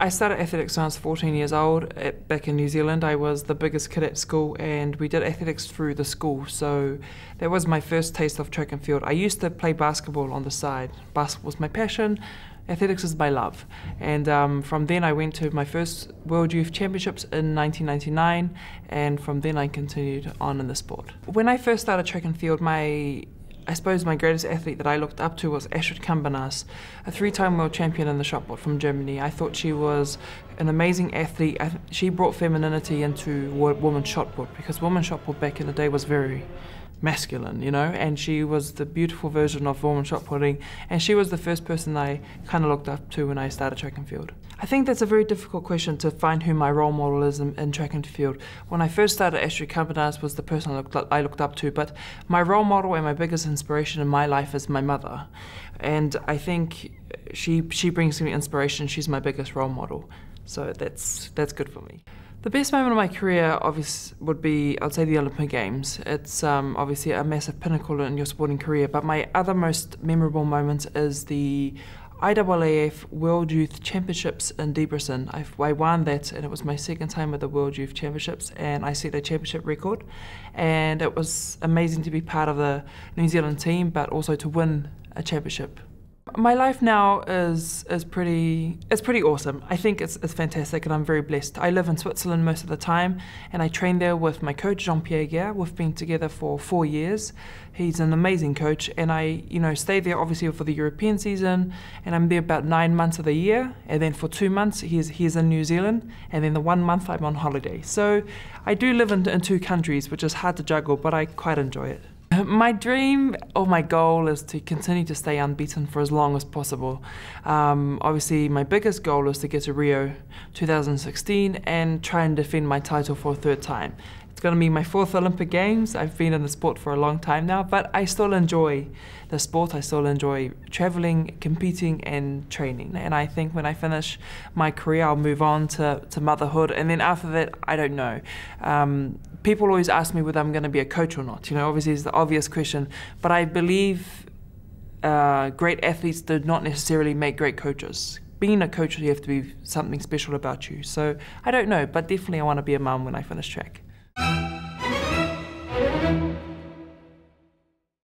I started athletics when I was 14 years old. Back in New Zealand, I was the biggest kid at school, and we did athletics through the school. So that was my first taste of track and field. I used to play basketball on the side. Basketball was my passion. Athletics is my love. And from then I went to my first World Youth Championships in 1999, and from then I continued on in the sport. When I first started track and field, I suppose my greatest athlete that I looked up to was Astrid Kambanas, a three-time world champion in the shot put from Germany. I thought she was an amazing athlete. She brought femininity into women's shot put, because women's shot put back in the day was very masculine, you know, and she was the beautiful version of women's shot putting, and she was the first person I kind of looked up to when I started track and field. I think that's a very difficult question to find who my role model is in track and field. When I first started, Astrid Kambanas was the person I looked up to, but my role model and my biggest inspiration in my life is my mother, and I think she brings me inspiration. She's my biggest role model, so that's good for me. The best moment of my career obviously would be, I'd say, the Olympic Games. It's obviously a massive pinnacle in your sporting career, but my other most memorable moment is the IAAF World Youth Championships in Debrecen. I won that, and it was my second time at the World Youth Championships, and I set a championship record, and it was amazing to be part of the New Zealand team, but also to win a championship. My life now is pretty awesome. I think it's fantastic, and I'm very blessed. I live in Switzerland most of the time, and I train there with my coach Jean-Pierre Guerre. We've been together for 4 years. He's an amazing coach, and I stay there obviously for the European season, and I'm there about 9 months of the year, and then for 2 months he's in New Zealand, and then the 1 month I'm on holiday. So I do live in 2 countries, which is hard to juggle, but I quite enjoy it. My dream or my goal is to continue to stay unbeaten for as long as possible. Obviously, my biggest goal is to get to Rio 2016 and try and defend my title for a 3rd time. It's going to be my 4th Olympic Games. I've been in the sport for a long time now, but I still enjoy the sport. I still enjoy traveling, competing, and training. And I think when I finish my career, I'll move on to motherhood. And then after that, I don't know. People always ask me whether I'm going to be a coach or not. Obviously it's the obvious question, but I believe great athletes do not necessarily make great coaches. Being a coach, you have to be something special about you. So I don't know, but definitely I want to be a mum when I finish track.